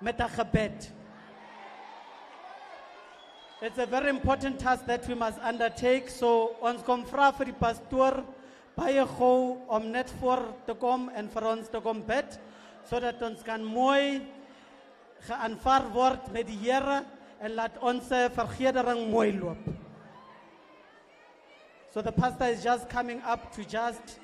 met 'n gebed. It's a very important task that we must undertake. So ons kom vra vir die pastoor baie gou om net voor te kom en vir ons te kom bid sodat ons kan mooi geaanvaar word met die Here en laat ons vergedering mooi loop. So the pastor is just coming up to just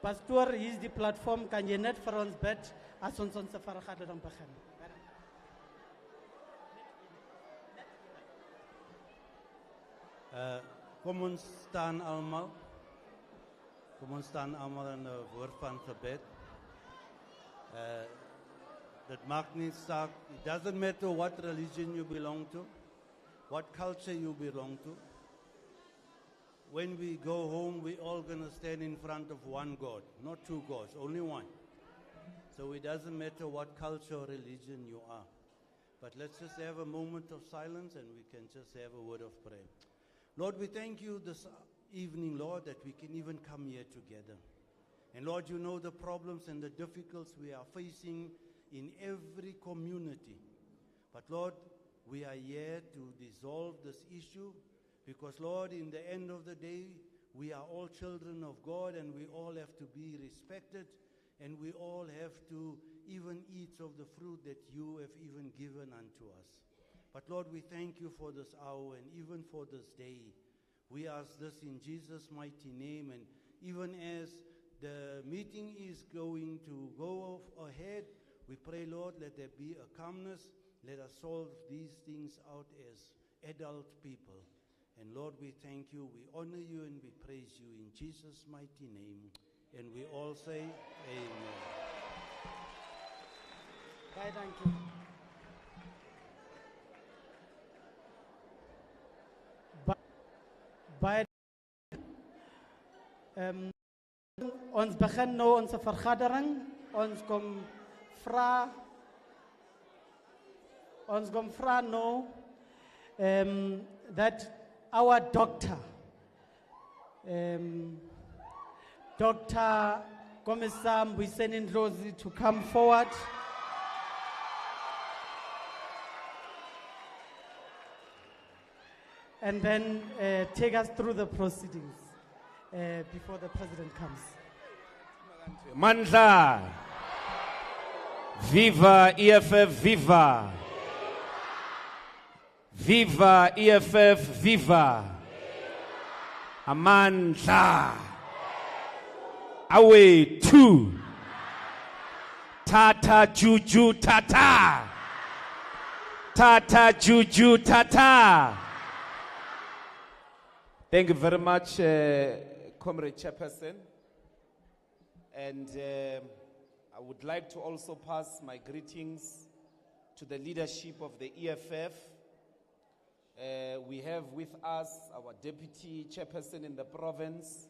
Pastor, hier is die platform, kan jy net vir ons bid as ons vergadering begin? Kom ons staan allemaal. Kom ons staan allemaal in 'n woord van gebed. Dit maakt niet saak. It doesn't matter what religion you belong to, what culture you belong to. When we go home, we all going to stand in front of one God, not two gods, only one. So it doesn't matter what culture or religion you are. But let's just have a moment of silence and we can just have a word of prayer. Lord, we thank you this evening, Lord, that we can even come here together. And Lord, you know the problems and the difficulties we are facing in every community. But Lord, we are here to resolve this issue. Because, Lord, in the end of the day, we are all children of God and we all have to be respected and we all have to even eat of the fruit that you have even given unto us. But, Lord, we thank you for this hour and even for this day. We ask this in Jesus' mighty name, and even as the meeting is going to go ahead, we pray, Lord, let there be a calmness. Let us solve these things out as adult people. And Lord, we thank you, we honor you, and we praise you in Jesus' mighty name. And we all say, Amen. Bye, thank you. Bye. Ons begin nou onze vergadering. Ons kom vra nou that our doctor, Dr. Komisam Buisenin Rosie, to come forward. And then take us through the proceedings before the president comes. Mandla! Viva EFF, viva! Viva EFF, viva! Amandla! Away two! Tata Juju Tata! Tata Juju Tata! Thank you very much, Comrade Chairperson. And I would like to also pass my greetings to the leadership of the EFF. We have with us our Deputy Chairperson in the province,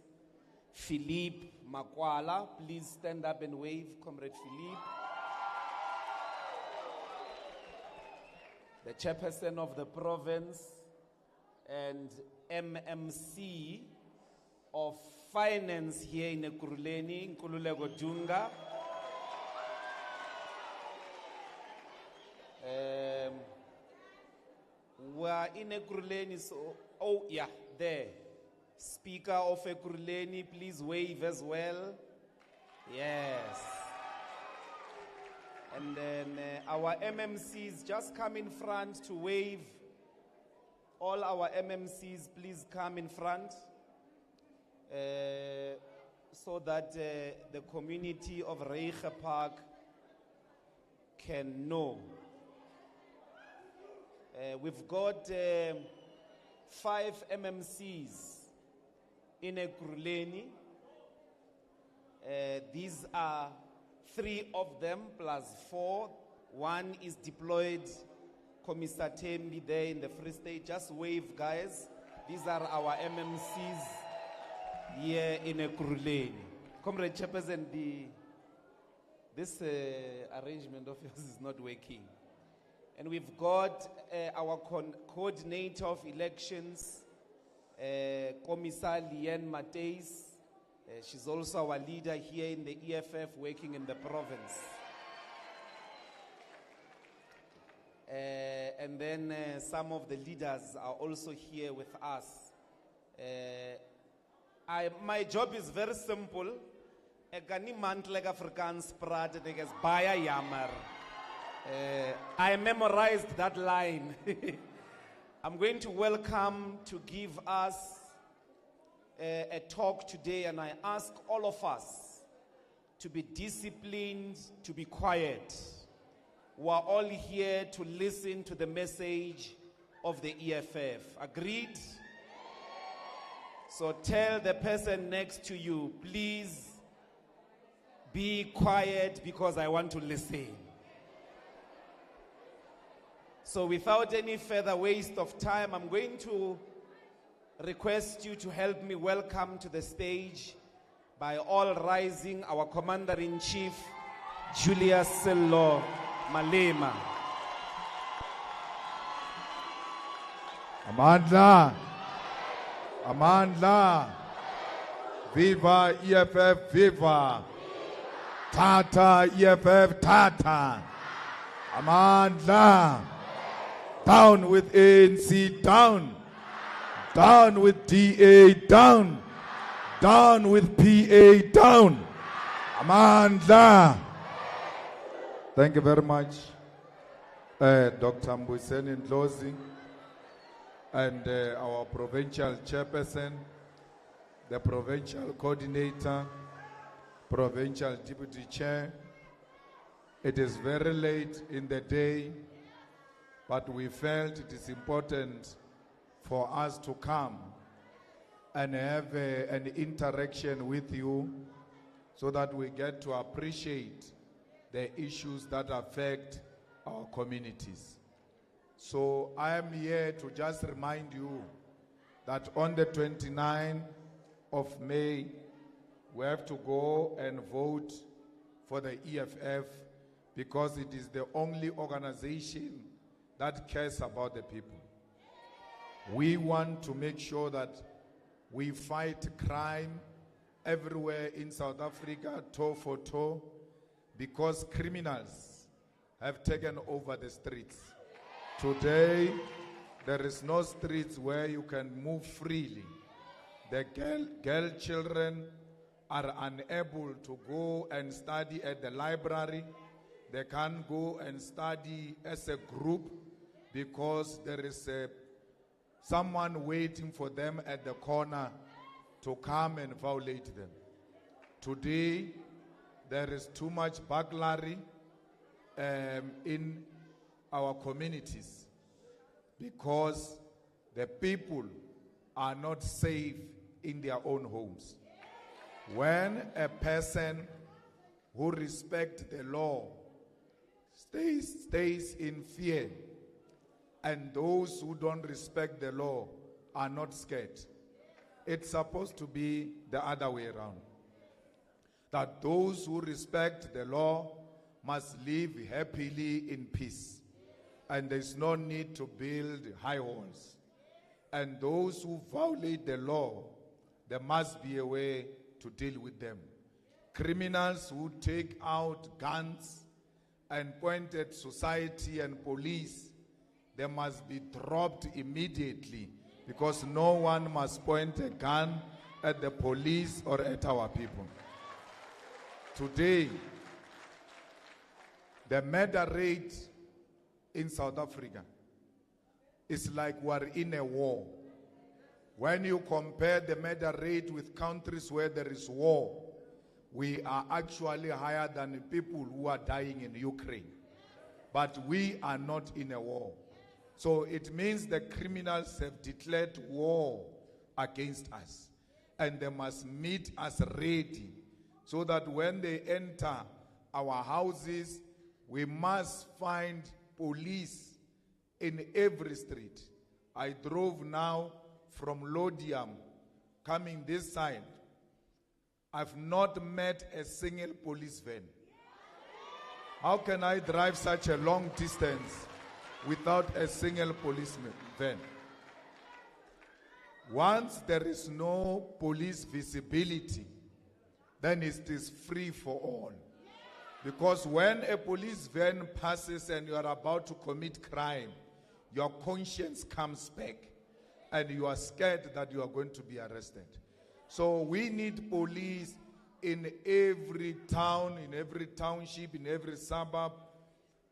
Philippe Makwala. Please stand up and wave, Comrade Philippe. The Chairperson of the province and MMC of Finance here in Ekurhuleni, Nkululeko Dunga. We are in Ekurhuleni, so, oh yeah, there. Speaker of Ekurhuleni, please wave as well. Yes. And then our MMCs, just come in front to wave. All our MMCs, please come in front so that the community of Reiger Park can know. We've got 5 MMCs in Ekurhuleni. These are 3 of them plus 4. One is deployed, Commissar Tembi there in the Free State. Just wave, guys. These are our MMCs here in Ekurhuleni. Comrade Chairperson, this arrangement of yours is not working. And we've got our coordinator of elections, Commissar Liane Mateis. She's also our leader here in the EFF, working in the province. And then some of the leaders are also here with us. My job is very simple. I memorized that line. I'm going to welcome to give us a talk today, and I ask all of us to be disciplined, to be quiet. We are all here to listen to the message of the EFF. Agreed? So tell the person next to you, please be quiet because I want to listen. So without any further waste of time, I'm going to request you to help me welcome to the stage, by all rising, our Commander-in-Chief, Julius Malema. Amandla. Amandla. Viva EFF, viva. Tata EFF, tata. Amandla. Down with ANC, down. Down with DA, down. Down with PA, down. Amandla. Thank you very much, Dr. Mbuseni Ndlozi, and our provincial chairperson, the provincial coordinator, provincial deputy chair. It is very late in the day, but we felt it is important for us to come and have an interaction with you so that we get to appreciate the issues that affect our communities. So I am here to just remind you that on the 29th of May, we have to go and vote for the EFF because it is the only organization that cares about the people. We want to make sure that we fight crime everywhere in South Africa, toe for toe, because criminals have taken over the streets. Today, there is no streets where you can move freely. The girl children are unable to go and study at the library. They can't go and study as a group because there is someone waiting for them at the corner to come and violate them. Today, there is too much burglary in our communities because the people are not safe in their own homes. When a person who respects the law stays in fear, and those who don't respect the law are not scared, it's supposed to be the other way around. That those who respect the law must live happily in peace. And there's no need to build high walls. And those who violate the law, there must be a way to deal with them. Criminals who take out guns and point at society and police, they must be dropped immediately, because no one must point a gun at the police or at our people. Today, the murder rate in South Africa is like we're in a war. When you compare the murder rate with countries where there is war, we are actually higher than the people who are dying in Ukraine. But we are not in a war. So it means the criminals have declared war against us. And they must meet us ready, so that when they enter our houses, we must find police in every street. I drove now from Lodium, coming this side. I've not met a single police van. How can I drive such a long distance without a single policeman van? Once there is no police visibility, then it is free for all. Because when a police van passes and you are about to commit crime, your conscience comes back and you are scared that you are going to be arrested. So we need police in every town, in every township, in every suburb,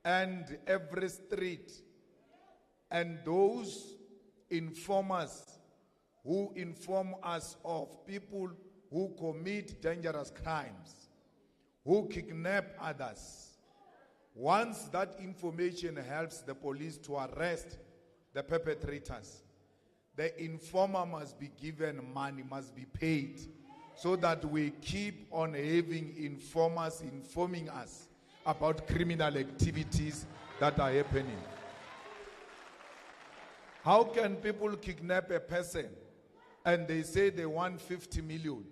and every street. And those informers who inform us of people who commit dangerous crimes, who kidnap others. Once that information helps the police to arrest the perpetrators, the informer must be given money, must be paid, so that we keep on having informers informing us about criminal activities that are happening. How can people kidnap a person and they say they want 50 million?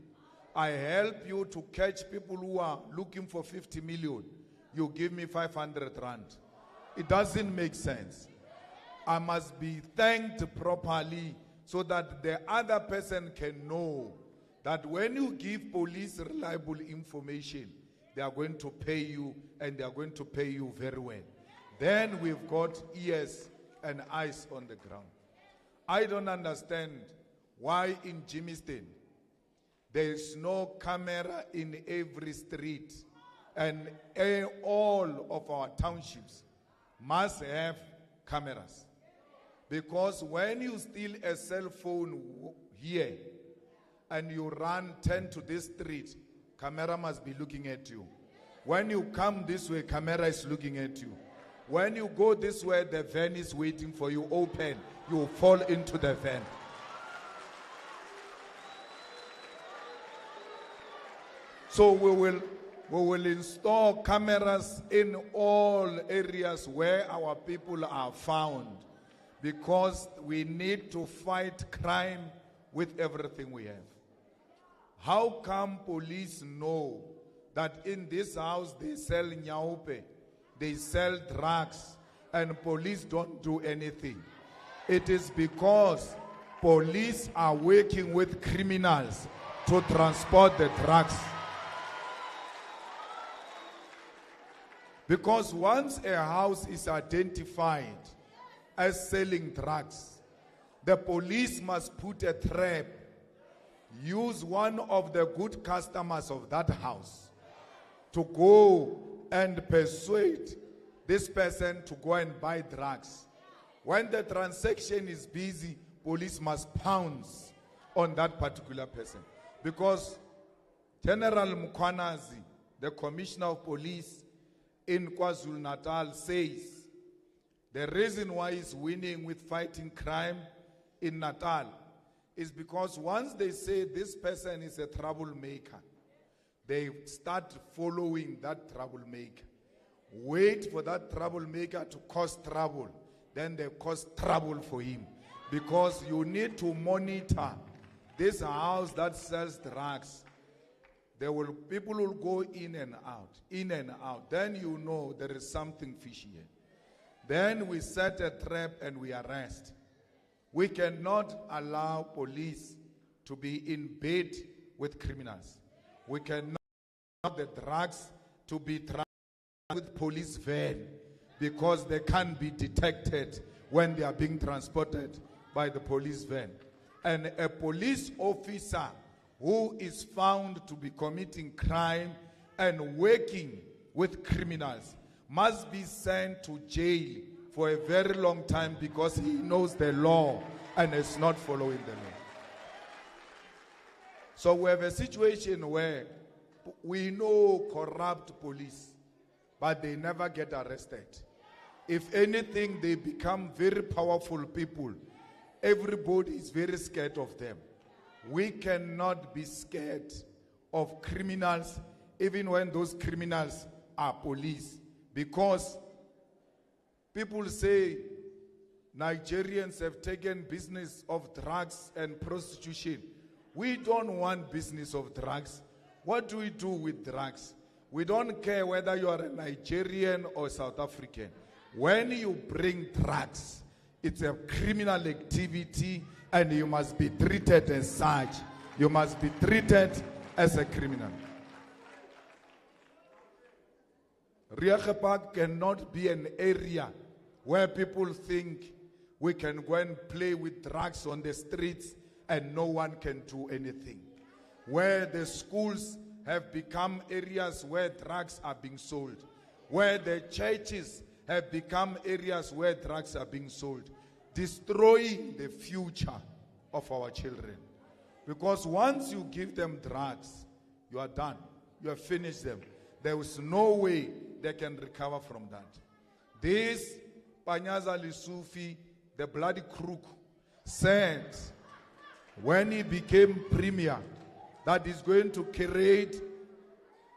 I help you to catch people who are looking for 50 million. You give me 500 rand. It doesn't make sense. I must be thanked properly so that the other person can know that when you give police reliable information, they are going to pay you, and they are going to pay you very well. Then we've got ears and eyes on the ground. I don't understand why in Jimiston there is no camera in every street, and all of our townships must have cameras. Because when you steal a cell phone here and you run 10 to this street, camera must be looking at you. When you come this way, camera is looking at you. When you go this way, the van is waiting for you. Open, you fall into the van. So we will install cameras in all areas where our people are found, because we need to fight crime with everything we have. How come police know that in this house they sell nyaupe, they sell drugs, and police don't do anything? It is because police are working with criminals to transport the drugs. Because once a house is identified as selling drugs, the police must put a trap, use one of the good customers of that house to go and persuade this person to go and buy drugs. When the transaction is busy, police must pounce on that particular person. Because General Mkhwanazi, the Commissioner of Police in KwaZulu-Natal, says the reason why he's winning with fighting crime in Natal is because once they say this person is a troublemaker, they start following that troublemaker. Wait for that troublemaker to cause trouble, then they cause trouble for him. Because you need to monitor this house that sells drugs. People will go in and out. Then you know there is something fishy here. Then we set a trap and we arrest. We cannot allow police to be in bed with criminals. We cannot allow the drugs to be transported with police van, because they can't be detected when they are being transported by the police van. And a police officer who is found to be committing crime and working with criminals must be sent to jail for a very long time, because he knows the law and is not following the law. So we have a situation where we know corrupt police, but they never get arrested. If anything, they become very powerful people. Everybody is very scared of them. We cannot be scared of criminals, even when those criminals are police. Because people say Nigerians have taken business of drugs and prostitution. We don't want business of drugs. What do we do with drugs? We don't care whether you are a Nigerian or South African. When you bring drugs, it's a criminal activity and you must be treated as such. You must be treated as a criminal. Reiger Park cannot be an area where people think we can go and play with drugs on the streets and no one can do anything. Where the schools have become areas where drugs are being sold. Where the churches have become areas where drugs are being sold. Destroying the future of our children. Because once you give them drugs, you are done. You have finished them. There is no way they can recover from that. This Panyaza Lesufi, the bloody crook, said when he became premier that he's going to create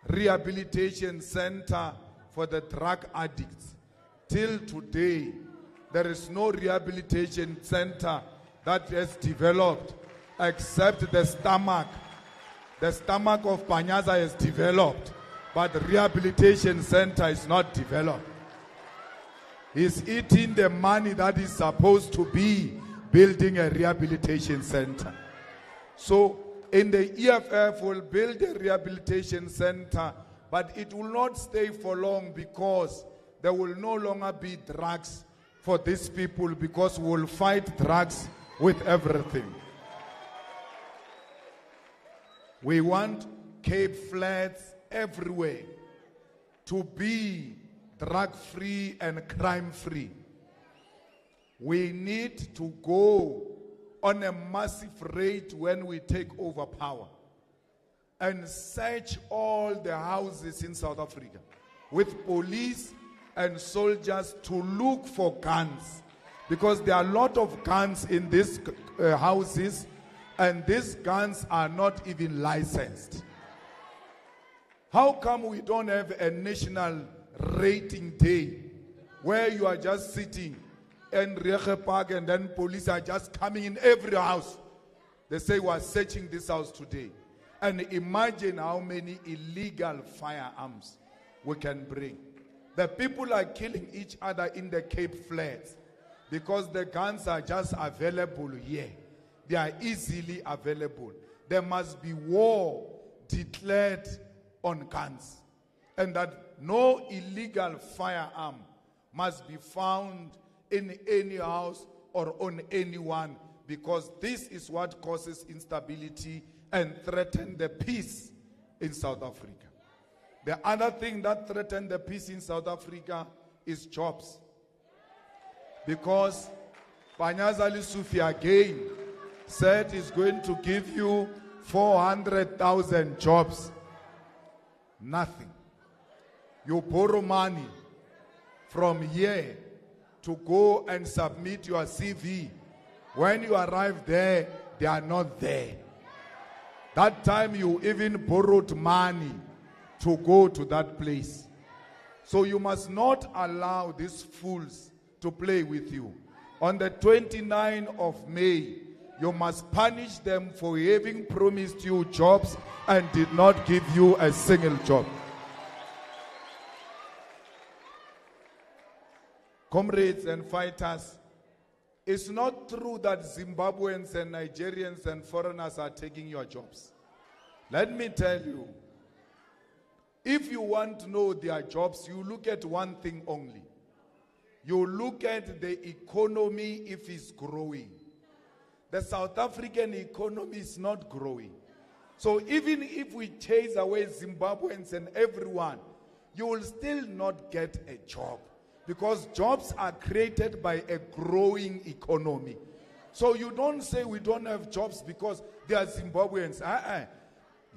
rehabilitation center for the drug addicts. Till today, there is no rehabilitation center that has developed except the stomach. The stomach of Panyaza is developed, but the rehabilitation center is not developed. He's eating the money that is supposed to be building a rehabilitation center. So in the EFF will build a rehabilitation center, but it will not stay for long because there will no longer be drugs for these people, because we will fight drugs with everything. We want Cape Flats everywhere to be drug-free and crime-free. We need to go on a massive rate when we take over power and search all the houses in South Africa with police and soldiers to look for guns, because there are a lot of guns in these houses, and these guns are not even licensed. How come we don't have a national rating day where you are just sitting in Reiger Park and then police are just coming in every house? They say we are searching this house today. And imagine how many illegal firearms we can bring. The people are killing each other in the Cape Flats because the guns are just available here. They are easily available. There must be war declared on guns, and that no illegal firearm must be found in any house or on anyone, because this is what causes instability and threatens the peace in South Africa. The other thing that threatens the peace in South Africa is jobs. Because Panyaza Lesufi again said he's going to give you 400,000 jobs. Nothing. You borrow money from here to go and submit your CV. When you arrive there, they are not there. That time you even borrowed money to go to that place. So you must not allow these fools to play with you. On the 29th of May, you must punish them for having promised you jobs and did not give you a single job. Comrades and fighters, it's not true that Zimbabweans and Nigerians and foreigners are taking your jobs. Let me tell you, if you want to know their jobs, you look at one thing only. You look at the economy if it's growing. The South African economy is not growing. So even if we chase away Zimbabweans and everyone, you will still not get a job, because jobs are created by a growing economy. So you don't say we don't have jobs because they are Zimbabweans.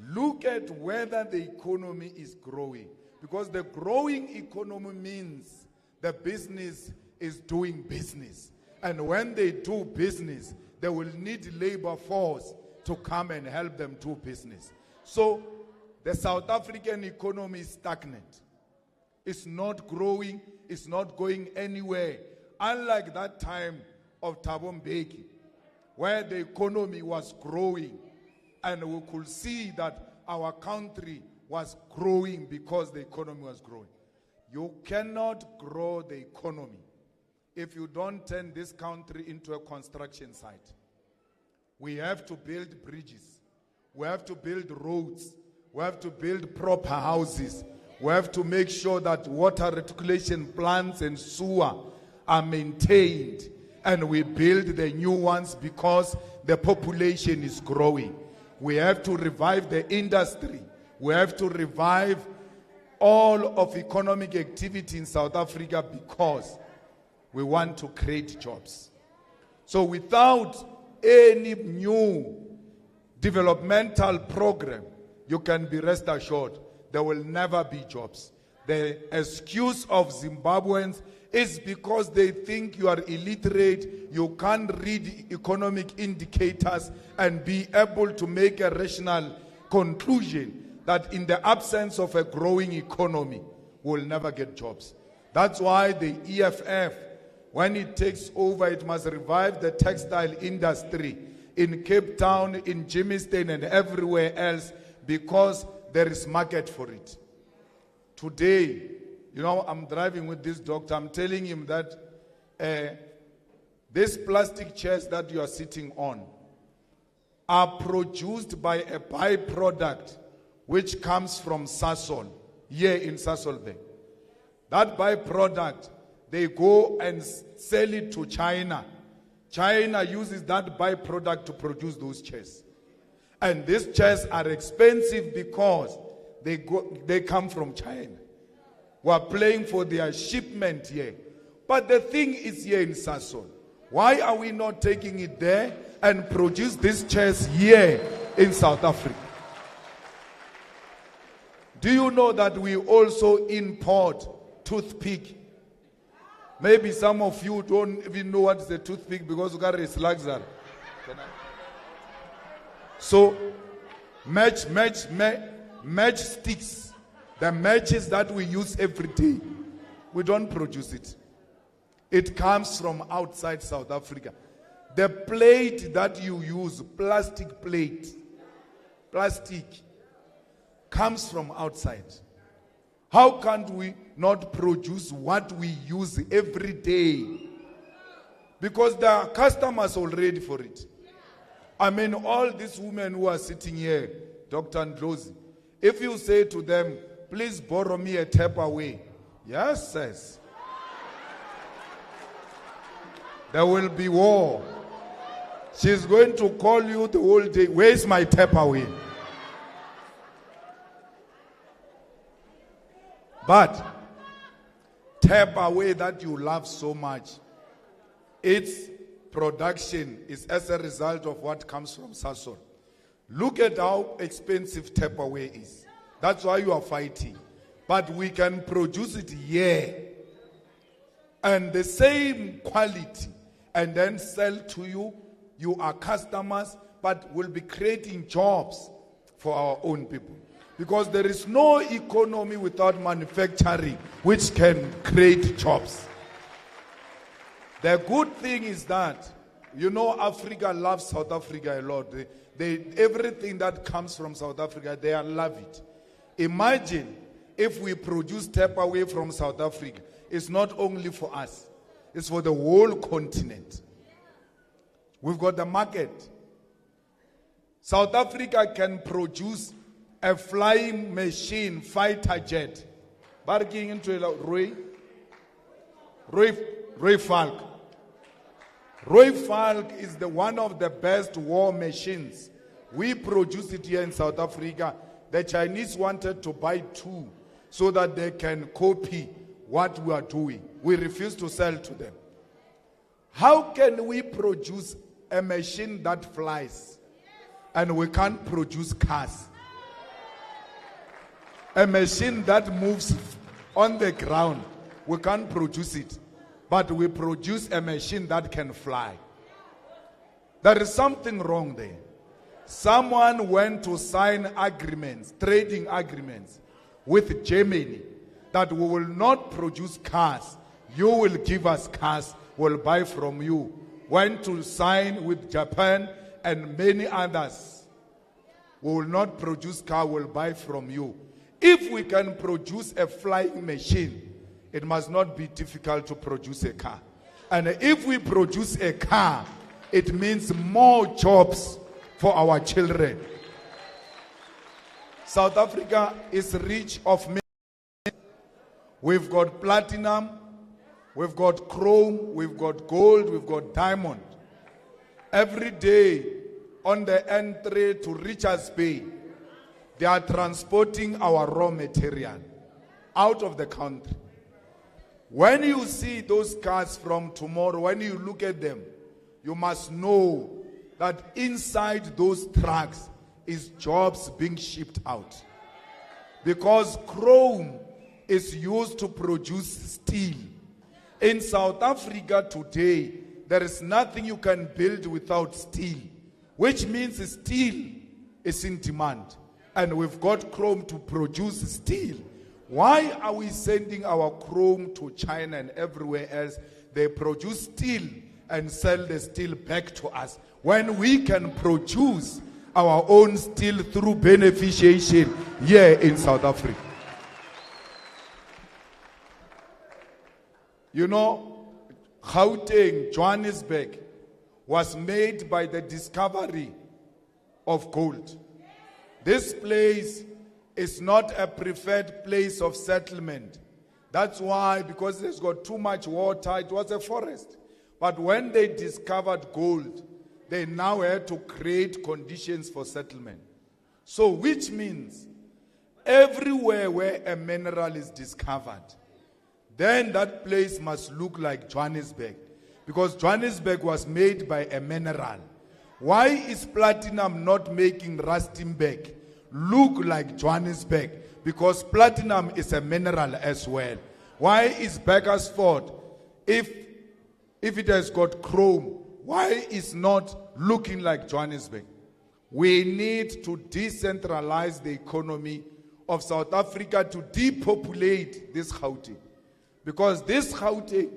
Look at whether the economy is growing, because the growing economy means the business is doing business. And when they do business, they will need labor force to come and help them do business. So the South African economy is stagnant. It's not growing. It's not going anywhere. Unlike that time of Thabo Mbeki, where the economy was growing, and we could see that our country was growing because the economy was growing. You cannot grow the economy if you don't turn this country into a construction site. We have to build bridges. We have to build roads. We have to build proper houses. We have to make sure that water reticulation plants and sewer are maintained. And we build the new ones because the population is growing. We have to revive the industry. We have to revive all of economic activity in South Africa because we want to create jobs. So without any new developmental program, you can be rest assured there will never be jobs. The excuse of Zimbabweans is because they think you are illiterate, you can't read economic indicators and be able to make a rational conclusion that in the absence of a growing economy, we'll never get jobs. That's why the EFF, when it takes over, it must revive the textile industry in Cape Town, in Germiston, and everywhere else because there is market for it. Today, I'm driving with this doctor. I'm telling him that these plastic chairs that you are sitting on are produced by a byproduct which comes from Sasol, here in Sasolburg. That byproduct, they go and sell it to China. China uses that byproduct to produce those chairs. And these chairs are expensive because they come from China. We are paying for their shipment here. But the thing is here in Sasol. Why are we not taking it there and produce these chairs here in South Africa? Do you know that we also import toothpick? Maybe some of you don't even know what is a toothpick because you got a slugs. So, match sticks, the matches that we use every day, we don't produce it. It comes from outside South Africa. The plate that you use, plastic plate, plastic, comes from outside. How can't we not produce what we use every day? Because there are customers already for it. I mean, all these women who are sitting here, Dr. Ndlozi, if you say to them, please borrow me a tap away, yes, sis. There will be war. She's going to call you the whole day, where's my tap away? But tap away that you love so much, its production is as a result of what comes from Sasol. Look at how expensive tap away is. That's why you are fighting. But we can produce it here and the same quality and then sell to you. You are customers, but we'll be creating jobs for our own people. Because there is no economy without manufacturing which can create jobs. The good thing is that, Africa loves South Africa a lot. Everything that comes from South Africa, they love it. Imagine if we produce tap away from South Africa. It's not only for us. It's for the whole continent. We've got the market. South Africa can produce a flying machine, fighter jet. Barking into Roy Falk. Roy Falk is one of the best war machines. We produce it here in South Africa. The Chinese wanted to buy 2 so that they can copy what we are doing. We refuse to sell to them. How can we produce a machine that flies and we can't produce cars? A machine that moves on the ground, we can't produce it. But we produce a machine that can fly. There is something wrong there. Someone went to sign agreements, trading agreements with Germany that we will not produce cars. You will give us cars, we'll buy from you. Went to sign with Japan and many others. We will not produce car, we'll buy from you. If we can produce a flying machine, it must not be difficult to produce a car. And if we produce a car, it means more jobs for our children. South Africa is rich of minerals. We've got platinum, we've got chrome, we've got gold, we've got diamond. Every day on the N3 to Richards Bay, they are transporting our raw material out of the country. When you see those cars from tomorrow, when you look at them, you must know that inside those trucks is jobs being shipped out. Because chrome is used to produce steel. In South Africa today, there is nothing you can build without steel, which means steel is in demand. And we've got chrome to produce steel. Why are we sending our chrome to China and everywhere else? They produce steel and sell the steel back to us, when we can produce our own steel through beneficiation here in South Africa. You know, Gauteng, Johannesburg, was made by the discovery of gold. This place is not a preferred place of settlement. That's why, because it's got too much water, it was a forest. But when they discovered gold, they now had to create conditions for settlement. So, which means everywhere where a mineral is discovered, then that place must look like Johannesburg. Because Johannesburg was made by a mineral. Why is platinum not making Rustenburg look like Johannesburg? Because platinum is a mineral as well. Why is Bakersford, if it has got chrome, why is not looking like Johannesburg? We need to decentralize the economy of South Africa to depopulate this Gauteng. Because this Gauteng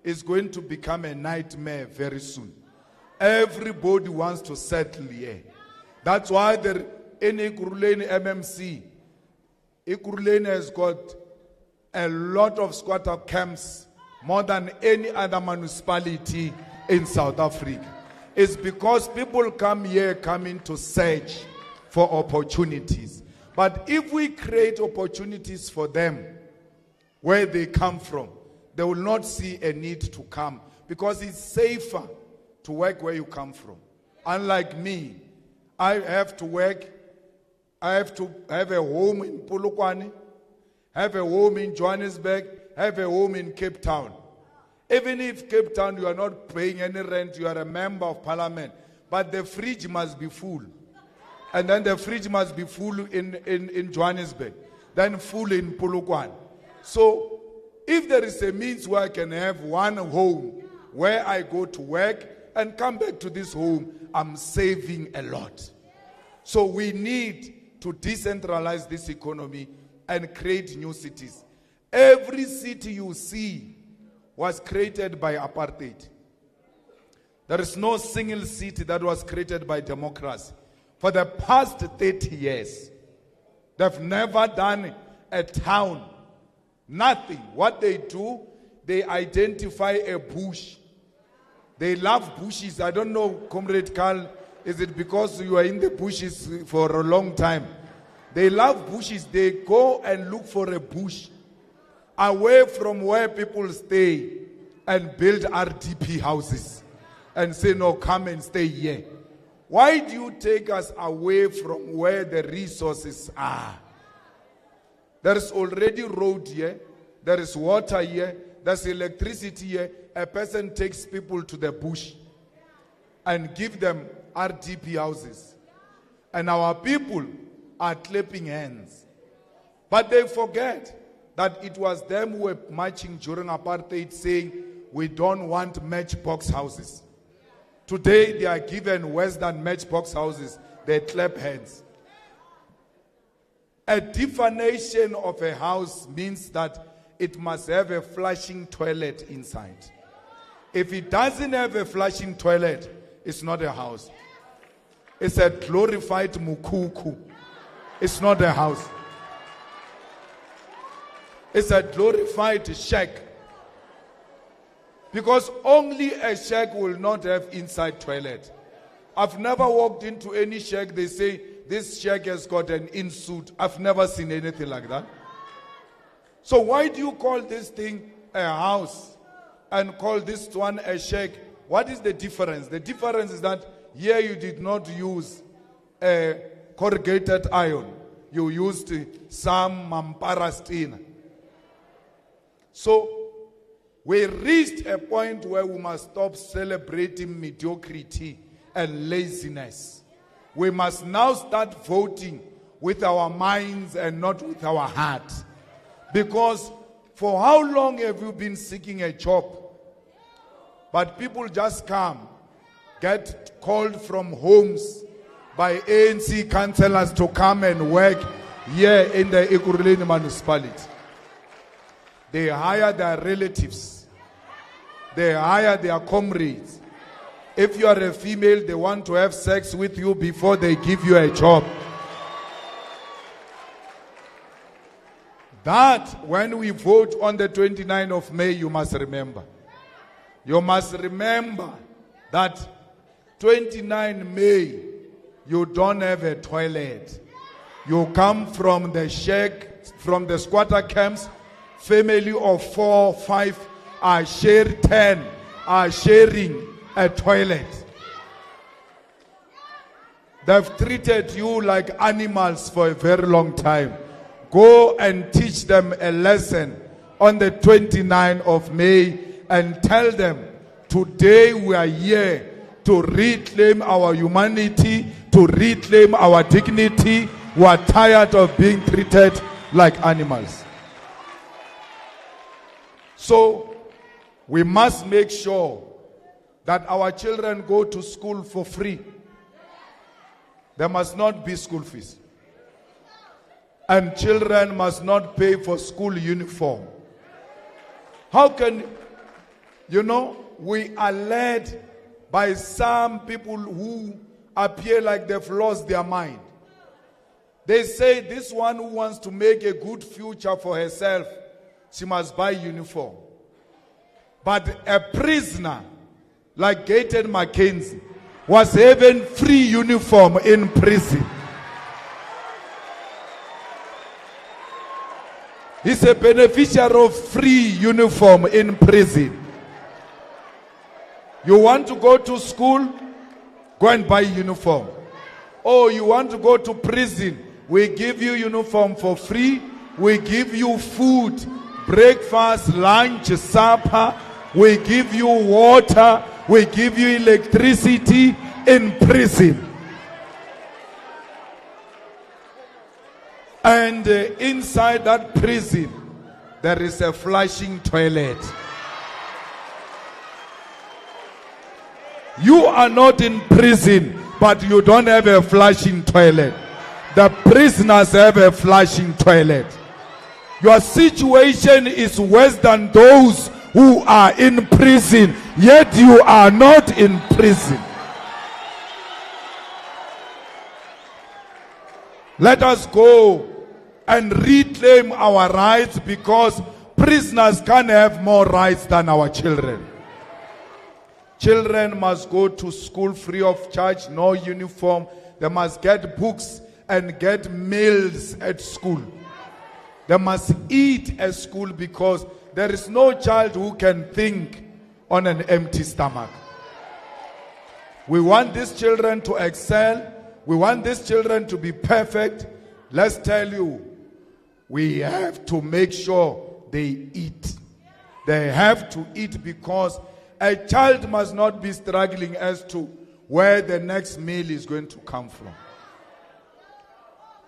is going to become a nightmare very soon. Everybody wants to settle here. That's why in Ekurhuleni MMC, Ekurhuleni has got a lot of squatter camps, more than any other municipality in South Africa. It's because people come here coming to search for opportunities. But if we create opportunities for them where they come from, they will not see a need to come, because it's safer to work where you come from. Unlike me, I have to work, I have to have a home in Polokwane, have a home in Johannesburg, have a home in Cape Town. Even if Cape Town you are not paying any rent, you are a member of parliament, but the fridge must be full. And then the fridge must be full in Johannesburg, then full in Polokwane. So if there is a means where I can have one home where I go to work and come back to this home, I'm saving a lot. So we need to decentralize this economy and create new cities. Every city you see was created by apartheid. There is no single city that was created by democracy. For the past 30 years, they've never done a town. Nothing. What they do, they identify a bush. They love bushes. I don't know, Comrade Carl, is it because you are in the bushes for a long time? They love bushes. They go and look for a bush away from where people stay and build RDP houses and say, no, come and stay here. Why do you take us away from where the resources are? There is already road here, there is water here, there's electricity here. A person takes people to the bush and give them RDP houses. And our people are clapping hands. But they forget that it was them who were marching during apartheid saying, we don't want matchbox houses. Today they are given Western matchbox houses. They clap hands. A definition of a house means that it must have a flushing toilet inside. If it doesn't have a flushing toilet, it's not a house. It's a glorified mukuku. It's not a house. It's a glorified shack. Because only a shack will not have inside toilet. I've never walked into any shack, they say, this shack has got an in-suit. I've never seen anything like that. So why do you call this thing a house and call this one a shack? What is the difference? The difference is that here you did not use a corrugated iron. You used some mamparastina. So we reached a point where we must stop celebrating mediocrity and laziness. We must now start voting with our minds and not with our hearts. Because for how long have you been seeking a job? But people just come, get called from homes by ANC councillors to come and work here in the Ekurhuleni municipality. They hire their relatives. They hire their comrades. If you are a female, they want to have sex with you before they give you a job. That, when we vote on the 29th of May, you must remember. You must remember that 29 May, you don't have a toilet. You come from the shack, from the squatter camps, family of 4, 5 are sharing a toilet. They've treated you like animals for a very long time. Go and teach them a lesson on the 29th of May and tell them, today we are here to reclaim our humanity, to reclaim our dignity. We are tired of being treated like animals. So we must make sure that our children go to school for free. There must not be school fees. And children must not pay for school uniform. How can, we are led by some people who appear like they've lost their mind. They say this one who wants to make a good future for herself, she must buy uniform. But a prisoner like Gaten Mackenzie was having free uniform in prison. He's a beneficiary of free uniform in prison. You want to go to school? Go and buy uniform. Oh, you want to go to prison? We give you uniform for free. We give you food, breakfast, lunch, supper. We give you water. We give you electricity in prison. And inside that prison, there is a flushing toilet. You are not in prison, but you don't have a flushing toilet. The prisoners have a flushing toilet. Your situation is worse than those who are in prison, yet you are not in prison. Let us go and reclaim our rights, because prisoners can't have more rights than our children. Children must go to school free of charge, no uniform. They must get books and get meals at school. They must eat at school, because there is no child who can think on an empty stomach. We want these children to excel. We want these children to be perfect. Let's tell you, we have to make sure they eat. They have to eat, because a child must not be struggling as to where the next meal is going to come from.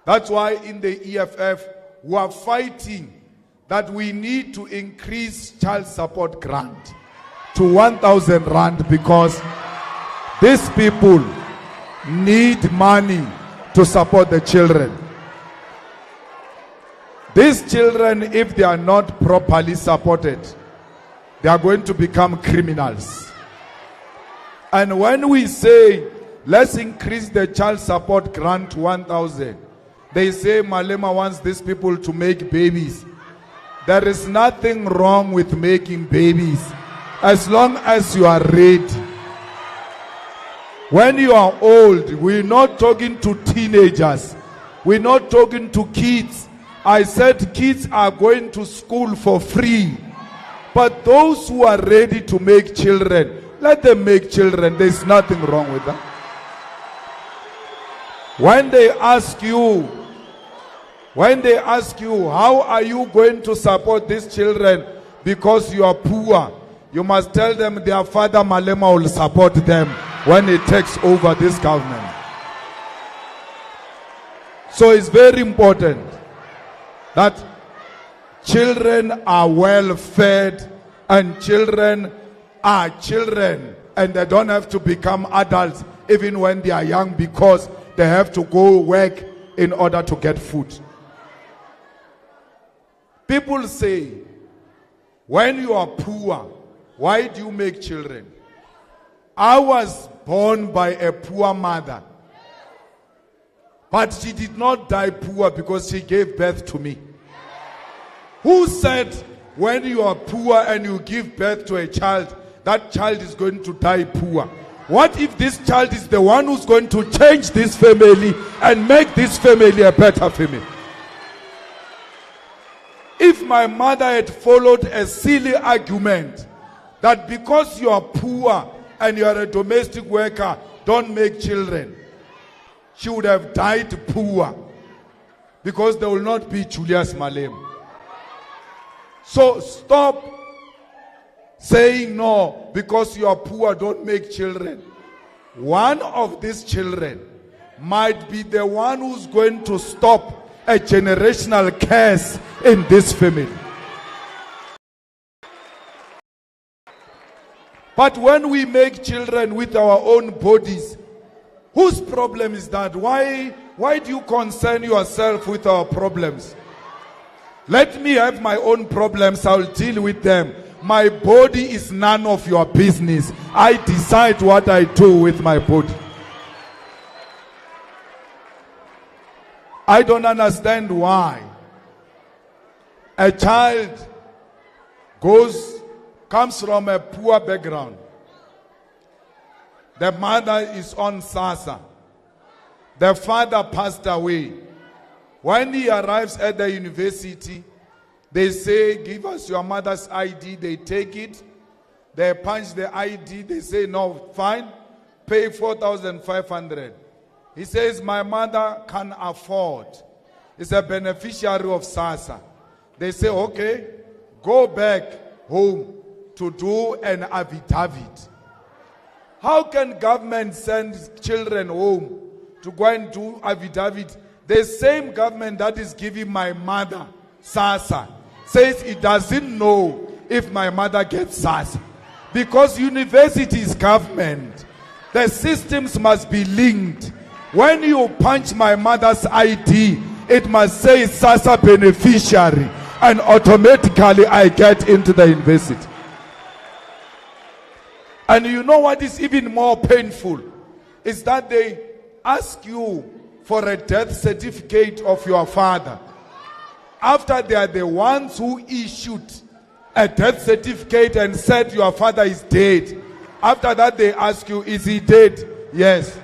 That's why in the EFF, we are fighting that we need to increase child support grant to 1,000 rand, because these people need money to support the children. These children, if they are not properly supported, they are going to become criminals. And when we say, let's increase the child support grant to 1,000, they say Malema wants these people to make babies. There is nothing wrong with making babies. As long as you are ready. When you are old, we're not talking to teenagers. We're not talking to kids. I said kids are going to school for free. But those who are ready to make children, let them make children. There's nothing wrong with that. When they ask you, how are you going to support these children because you are poor, you must tell them their father Malema will support them when he takes over this government. So it's very important that children are well fed and children are children and they don't have to become adults even when they are young because they have to go work in order to get food. People say, when you are poor, why do you make children? I was born by a poor mother. But she did not die poor because she gave birth to me. Who said when you are poor and you give birth to a child, that child is going to die poor? What if this child is the one who's going to change this family and make this family a better family? If my mother had followed a silly argument that because you are poor and you are a domestic worker, don't make children, she would have died poor because there will not be Julius Malema. So stop saying no, because you are poor, don't make children. One of these children might be the one who's going to stop a generational curse in this family. But when we make children with our own bodies, whose problem is that? Why do you concern yourself with our problems? Let me have my own problems, I'll deal with them. My body is none of your business. I decide what I do with my body. I don't understand why a child comes from a poor background. The mother is on SASA. The father passed away. When he arrives at the university, they say, give us your mother's ID. They take it. They punch the ID. They say, no, fine. Pay 4,500. He says, my mother can afford. He's a beneficiary of SASA. They say, okay, go back home to do an affidavit. How can government send children home to go and do affidavit? The same government that is giving my mother SASA says it doesn't know if my mother gets SASA. Because university is government. The systems must be linked. When you punch my mother's ID, it must say SASA beneficiary, and automatically I get into the university. And you know what is even more painful? Is that they ask you for a death certificate of your father. After they are the ones who issued a death certificate and said your father is dead. After that they ask you, is he dead? Yes.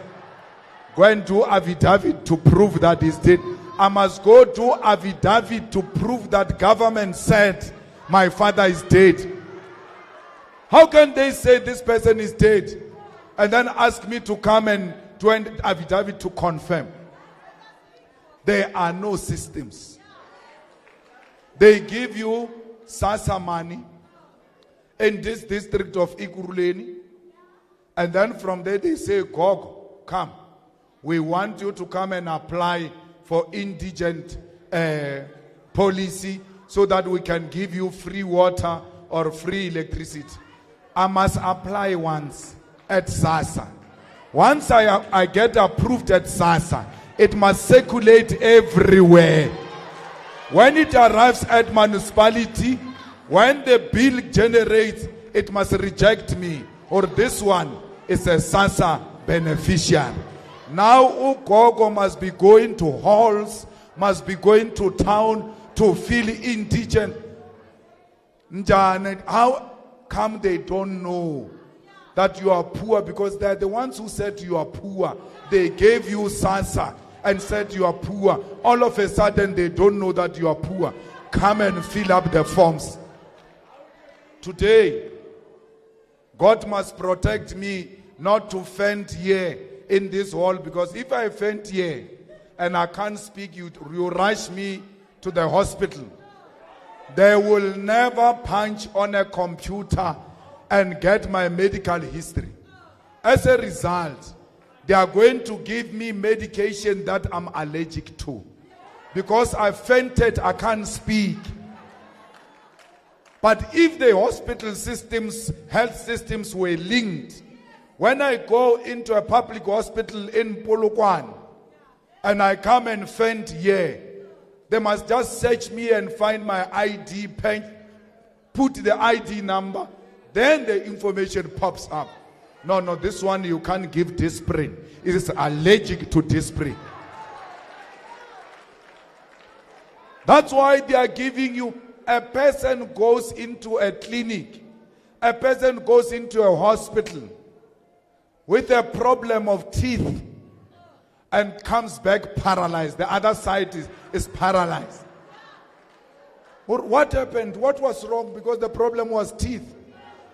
Go and do affidavit to prove that he's dead. I must go do affidavit to prove that government said my father is dead. How can they say this person is dead and then ask me to come and do an affidavit to confirm? There are no systems. They give you SASA money in this district of Ekurhuleni, and then from there they say, Gog, come. We want you to come and apply for indigent policy so that we can give you free water or free electricity. I must apply once at SASA. Once I get approved at SASA, it must circulate everywhere. When it arrives at municipality, when the bill generates, it must reject me. Or this one is a SASA beneficiary. Now Ugogo must be going to halls, must be going to town to feel indigent. How come, they don't know that you are poor because they're the ones who said you are poor. They gave you SASA and said you are poor. All of a sudden, they don't know that you are poor. Come and fill up the forms. Today, God must protect me not to faint here in this hall, because if I faint here and I can't speak, you rush me to the hospital. They will never punch on a computer and get my medical history. As a result, they are going to give me medication that I'm allergic to. Because I fainted, I can't speak. But if the hospital systems, health systems were linked, when I go into a public hospital in Polokwane and I come and faint here, they must just search me and find my ID pen, put the ID number, then the information pops up. No, this one you can't give disprin. It is allergic to disprin. That's why they are giving you, a person goes into a clinic, a person goes into a hospital with a problem of teeth and comes back paralyzed. The other side is paralyzed. What happened? What was wrong? Because the problem was teeth.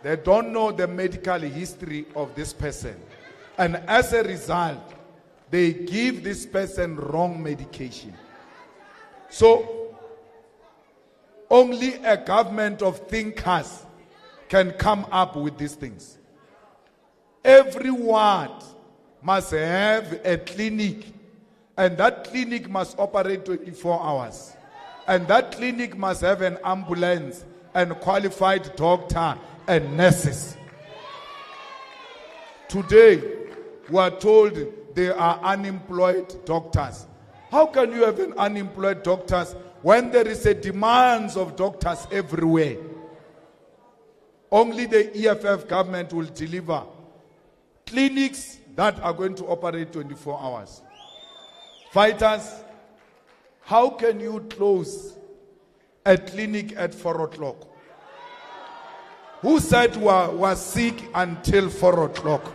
They don't know the medical history of this person. And as a result, they give this person wrong medication. So, only a government of thinkers can come up with these things. Every ward must have a clinic, and that clinic must operate 24 hours. And that clinic must have an ambulance and qualified doctor and nurses. Today, we are told there are unemployed doctors. How can you have an unemployed doctors when there is a demand of doctors everywhere? Only the EFF government will deliver clinics that are going to operate 24 hours. Fighters, how can you close a clinic at 4 o'clock? Who said we are sick until 4 o'clock?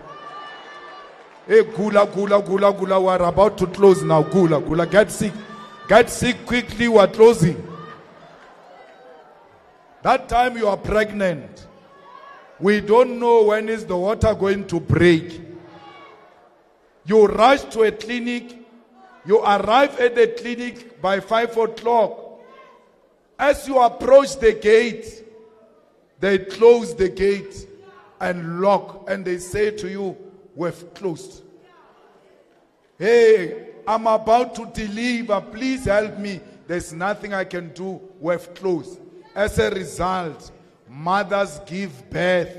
Hey, Gula, we are about to close now. Gula, get sick. Get sick quickly, we are closing. That time you are pregnant. We don't know when is the water going to break. You rush to a clinic. You arrive at the clinic by 5 o'clock. As you approach the gate, they close the gate and lock, and they say to you, we've closed. Hey, I'm about to deliver, please help me. There's nothing I can do, we've closed. As a result, mothers give birth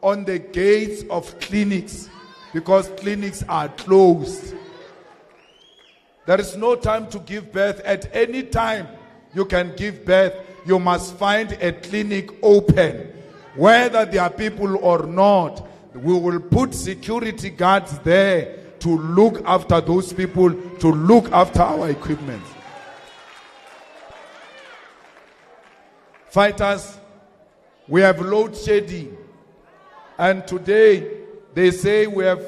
on the gates of clinics because clinics are closed. There is no time to give birth. At any time you can give birth, you must find a clinic open. Whether there are people or not, we will put security guards there to look after those people, to look after our equipment. Fighters, we have load shedding. And today, they say we have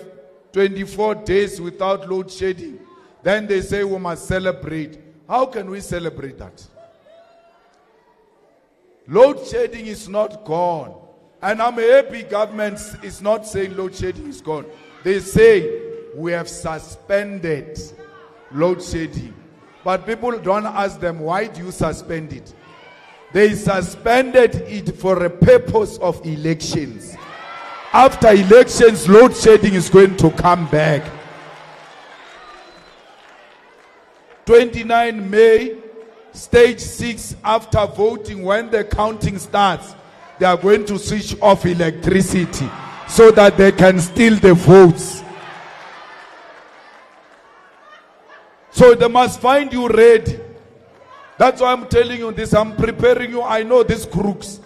24 days without load shedding. Then they say we must celebrate. How can we celebrate that? Load shedding is not gone. And I'm happy government is not saying load shedding is gone. They say we have suspended load shedding. But people don't ask them, why do you suspend it? They suspended it for a purpose of elections. After elections, load shedding is going to come back. 29 May, stage 6, after voting, when the counting starts, they are going to switch off electricity so that they can steal the votes. So they must find you ready. That's why I'm telling you this. I'm preparing you. I know these crooks.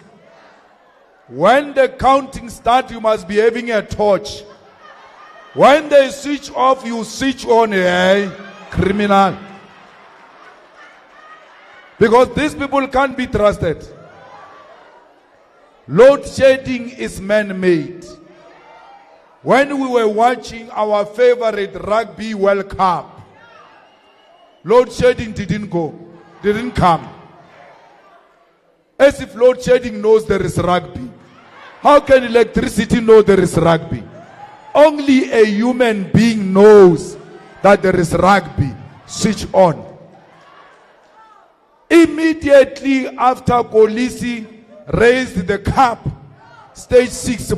When the counting starts, you must be having a torch. When they switch off, you switch on. Criminal. Because these people can't be trusted. Load shedding is man-made. When we were watching our favorite Rugby World Cup, load shedding didn't come. As if load shedding knows there is rugby. How can electricity know there is rugby? Only a human being knows that there is rugby. Switch on. Immediately after Kolisi raised the cup, stage 6,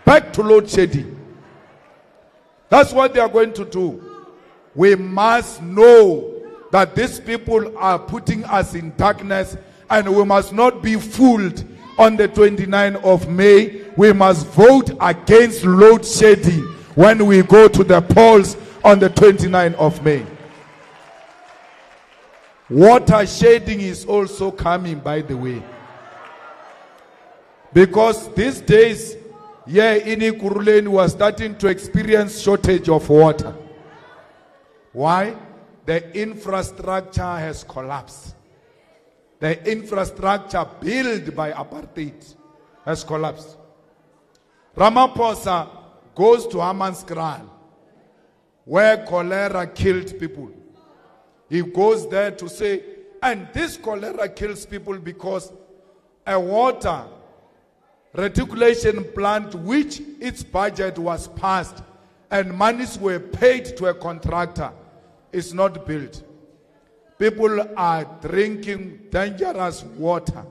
back to load shedding. That's what they are going to do. We must know that these people are putting us in darkness, and we must not be fooled. On the 29th of May, we must vote against load shedding when we go to the polls on the 29th of May. Water shedding is also coming, by the way. Because these days, here in Ekurhuleni, we are starting to experience shortage of water. Why? The infrastructure has collapsed. The infrastructure built by apartheid has collapsed. Ramaphosa goes to Hammanskraal, where cholera killed people. He goes there to say, and this cholera kills people because a water reticulation plant, which its budget was passed and monies were paid to a contractor, is not built. People are drinking dangerous water.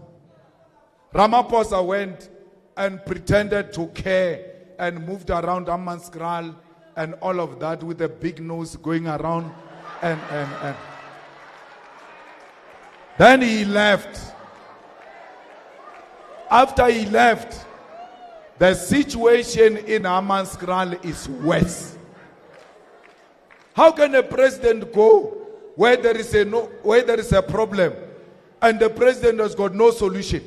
Ramaphosa went and pretended to care and moved around Hammanskraal and all of that with a big nose going around and then he left. After he left, the situation in Hammanskraal is worse. How can a president go where there is a problem and the president has got no solution?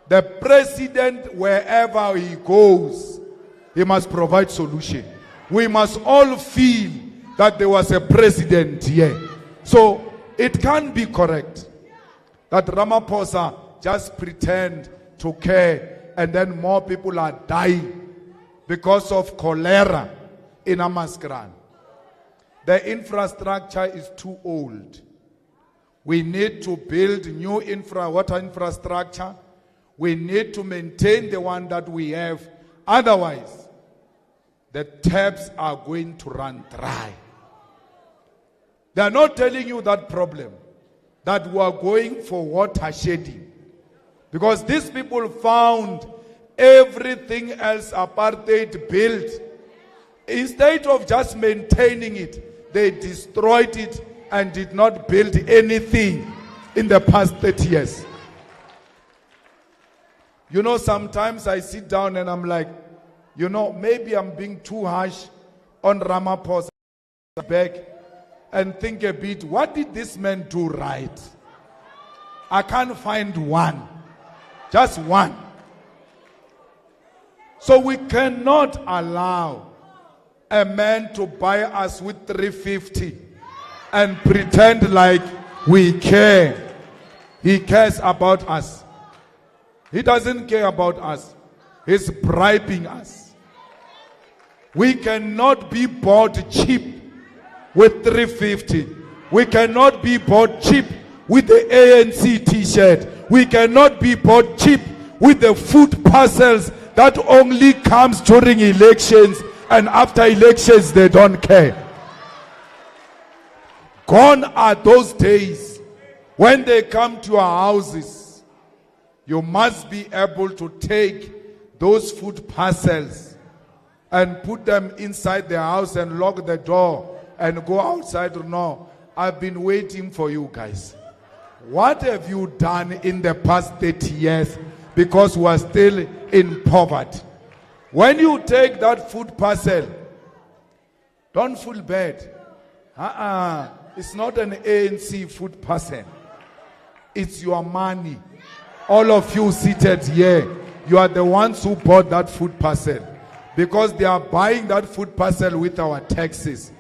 The president, wherever he goes, he must provide solution. We must all feel that there was a president here. So it can't be correct that Ramaphosa just pretend to care and then more people are dying because of cholera in Hammanskraal. The infrastructure is too old. We need to build new water infrastructure. We need to maintain the one that we have. Otherwise, the taps are going to run dry. They are not telling you that problem, that we are going for water shedding. Because these people found everything else apartheid built. Instead of just maintaining it, they destroyed it and did not build anything in the past 30 years. You know, sometimes I sit down and I'm like, you know, maybe I'm being too harsh on Ramaphosa back and think a bit, what did this man do right? I can't find one. Just one. So we cannot allow a man to buy us with 350 and pretend like we care. He cares about us. He doesn't care about us. He's bribing us. We cannot be bought cheap with 350. We cannot be bought cheap with the ANC t-shirt. We cannot be bought cheap with the food parcels that only comes during elections, and after elections they don't care. Gone are those days when they come to our houses. You must be able to take those food parcels and put them inside the house and lock the door and go outside. No, I've been waiting for you guys. What have you done in the past 30 years? Because we are still in poverty. When you take that food parcel, don't feel bad. It's not an ANC food parcel. It's your money. All of you seated here, you are the ones who bought that food parcel. Because they are buying that food parcel with our taxes.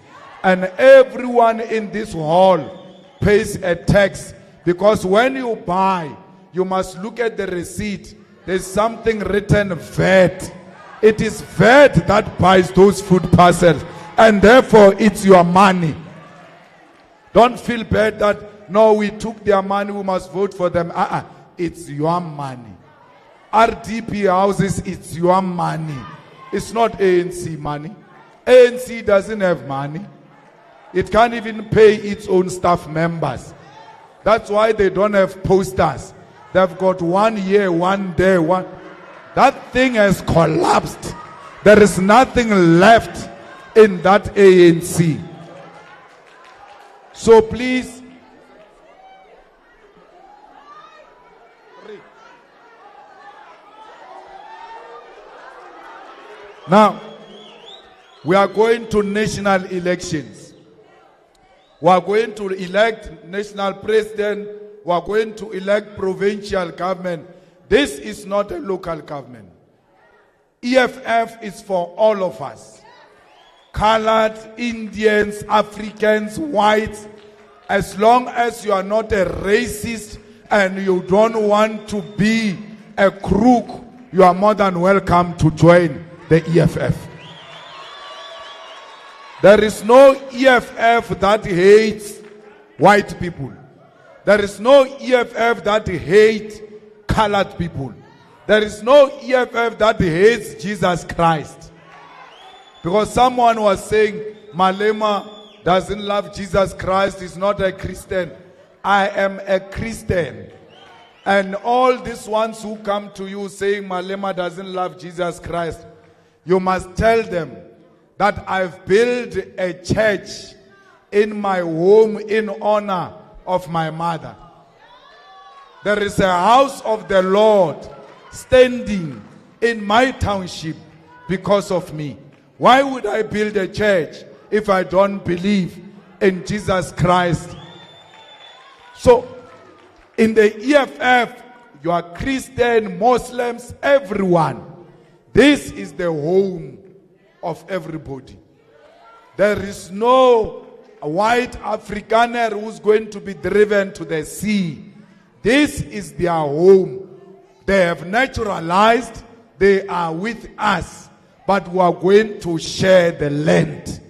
And everyone in this hall pays a tax. Because when you buy, you must look at the receipt. There's something written VAT. It is VAT that buys those food parcels, and therefore it's your money. Don't feel bad that, no, we took their money, we must vote for them. It's your money. RDP houses, it's your money. It's not ANC money. ANC doesn't have money. It can't even pay its own staff members. That's why they don't have posters. They've got 1 year, 1 day, one. That thing has collapsed. There is nothing left in that ANC. So please, now we are going to national elections. We are going to elect national president. We are going to elect provincial government. This is not a local government. EFF is for all of us. Colored, Indians, Africans, whites. As long as you are not a racist and you don't want to be a crook, you are more than welcome to join the EFF. There is no EFF that hates white people. There is no EFF that hates colored people. There is no EFF that hates Jesus Christ. Because someone was saying Malema doesn't love Jesus Christ, is not a Christian. I am a Christian. And all these ones who come to you saying Malema doesn't love Jesus Christ, you must tell them that I've built a church in my home in honor of my mother. There is a house of the Lord standing in my township because of me. Why would I build a church if I don't believe in Jesus Christ? So, in the EFF, you are Christian, Muslims, everyone. This is the home of everybody. There is no white Afrikaner who's going to be driven to the sea. This is their home. They have naturalized, they are with us, but we are going to share the land.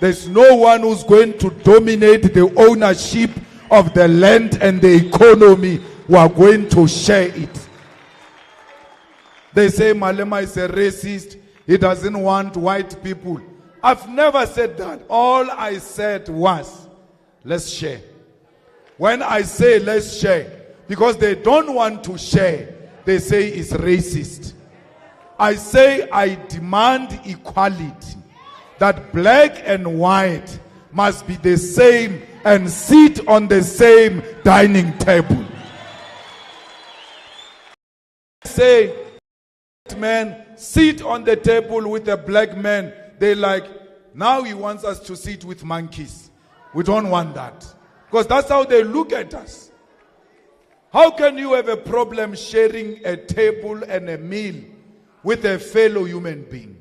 There's no one who's going to dominate the ownership of the land and the economy. We are going to share it. They say Malema is a racist. He doesn't want white people. I've never said that. All I said was, let's share. When I say let's share, because they don't want to share, they say it's racist. I say I demand equality. That black and white must be the same and sit on the same dining table. I say, man, sit on the table with a black man. They like, now he wants us to sit with monkeys. We don't want that. Because that's how they look at us. How can you have a problem sharing a table and a meal with a fellow human being?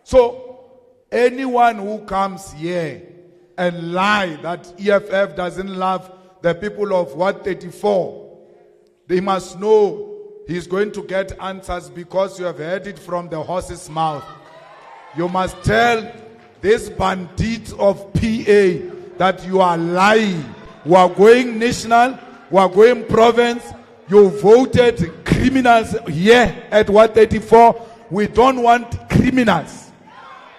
So, anyone who comes here and lie that EFF doesn't love the people of Ward 34, they must know he's going to get answers because you have heard it from the horse's mouth. You must tell this bandit of PA that you are lying. We are going national, we are going province. You voted criminals here at Ward 34. We don't want criminals.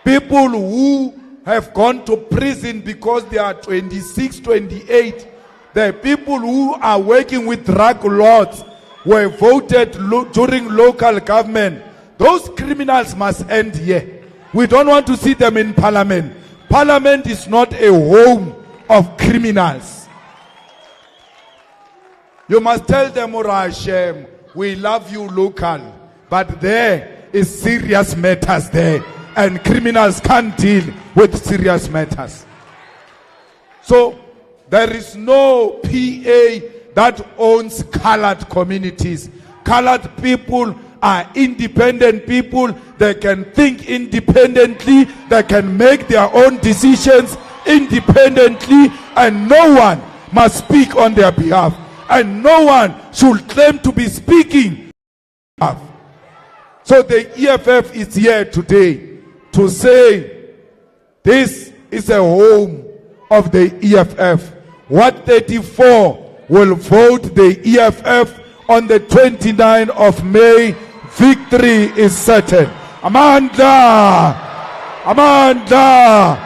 People who have gone to prison because they are 26, 28. The people who are working with drug lords were voted during local government. Those criminals must end here. We don't want to see them in parliament. Parliament is not a home of criminals. You must tell them, Hashem, we love you local, but there is serious matters there, and criminals can't deal with serious matters. So there is no PA that owns colored communities. Colored people are independent people. They can think independently. They can make their own decisions independently, and no one must speak on their behalf. and no one should claim to be speaking. So the EFF is here today to say this is a home of the EFF. What 34 will vote the EFF on the 29th of May. Victory is certain. Amanda! Amanda!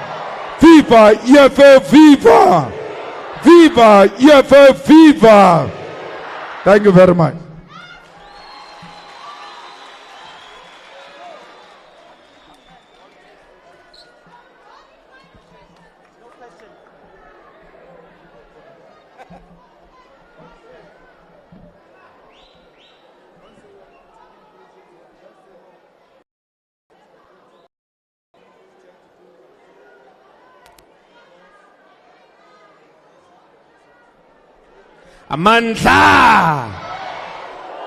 Viva EFF, viva! Viva EFF, viva! Thank you very much. Amandla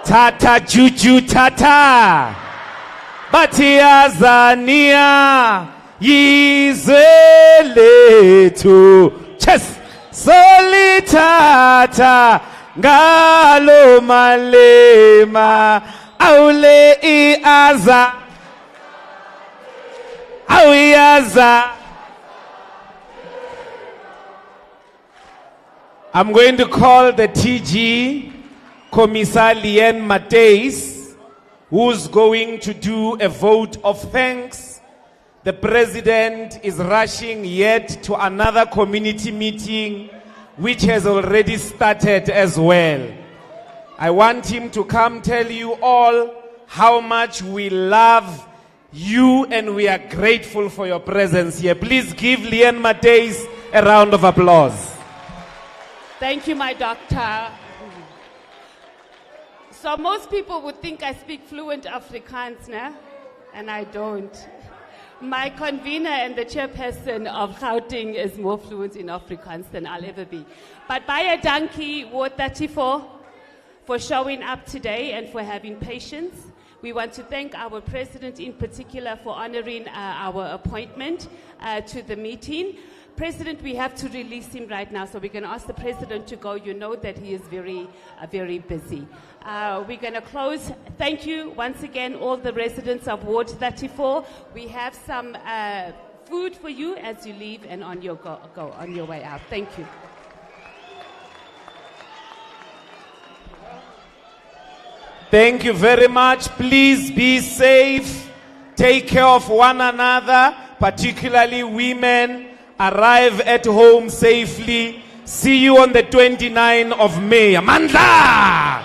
Tata Juju Tata Batiazania Yizeletu Chess Solitata Ngalo Malema Aule Iaza Awiaza. I'm going to call the TG, Commissar Lien Mateis, who's going to do a vote of thanks. The president is rushing yet to another community meeting, which has already started as well. I want him to come tell you all how much we love you and we are grateful for your presence here. Please give Lien Mateis a round of applause. Thank you, my doctor. So most people would think I speak fluent Afrikaans, né? And I don't. My convener and the chairperson of Gauteng is more fluent in Afrikaans than I'll ever be. But baie dankie, Ward 34, for showing up today and for having patience. We want to thank our president in particular for honoring our appointment to the meeting. President, we have to release him right now, so we're going to ask the president to go. You know that he is very, very busy. We're going to close. Thank you once again, all the residents of Ward 34. We have some food for you as you leave and on your go on your way out. Thank you. Thank you very much. Please be safe. Take care of one another, particularly women. Arrive at home safely. See you on the 29th of May. Amandla!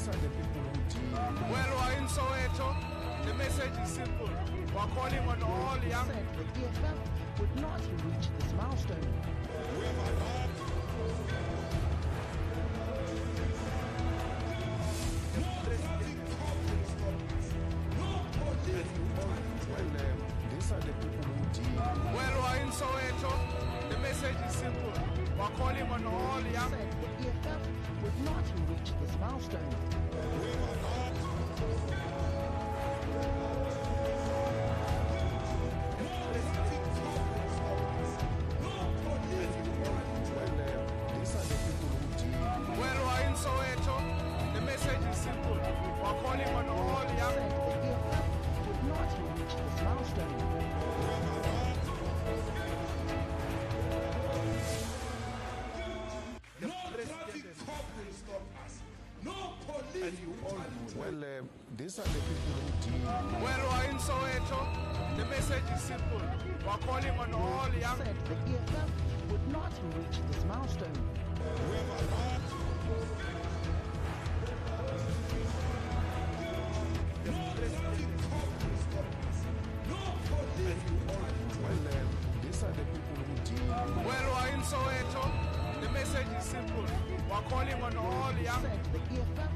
these are the people who deal. Well, we're in Soweto. The message is simple. We're calling on all young. Said the EFF would not reach this milestone. These are the people who deal. Well, we're in Soweto. The message is simple. We're calling on all young. Said the EFF would not reach this milestone. These are the people who deal. Well, we're in Soweto. The message is simple. We're calling on all young. Said the EFF would not reach this milestone. These are the people who deal. Well, we're in Soweto. The message is simple. We're calling on all young. Said the EFF would not reach this milestone. These are the people who deal. Well, we're in Soweto. The message is simple. We're calling on all young. Said the EFF